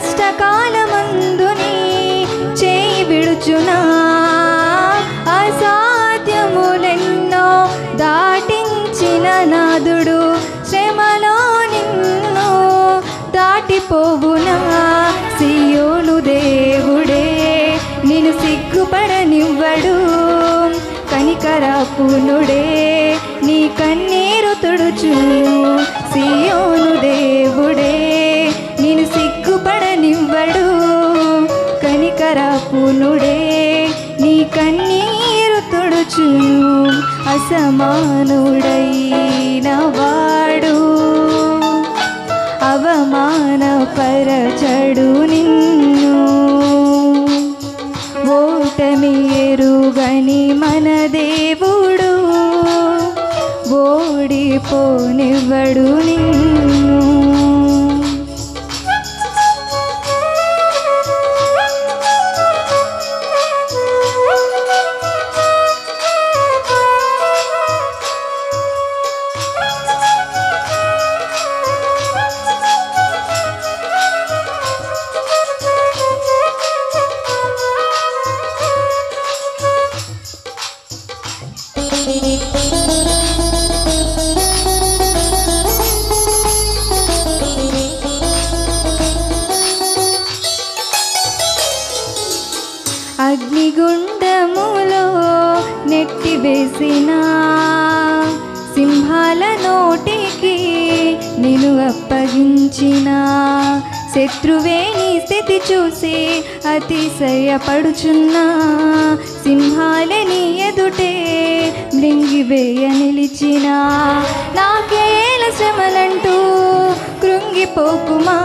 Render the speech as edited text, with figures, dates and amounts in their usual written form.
కష్టకాలమందుని చేయి విడుచునా అసాధ్యములెన్నో దాటించిన నాదుడు శ్రమలో నిన్ను దాటిపోవునా సియోను దేవుడే నిన్ను సిగ్గుపడనివ్వడు కనికరాపునుడే నీ కన్నీరు తుడుచును సియోను దేవుడే నిన్ను సిగ్గుపడనివ్వడు కనికరాపునుడే నీ కన్నీరు తుడుచును అసమానుడైన వాడు అవమానపరచడు నిన్ను ఓటమి ఎరుగని మన దేవుడు ఓడిపోనివ్వడు నిన్ను. అగ్నిగుండములో నెట్టివేసిన సింహాల నోటికి నిన్ను అప్పగించిన శత్రువే నీ స్థితి చూసి అతిశయపడుచున్నా సింహాలే నీ ఎదుటే మృంగివేయ నిలిచిన నాకేల శ్రమలంటూ కృంగిపోకుమా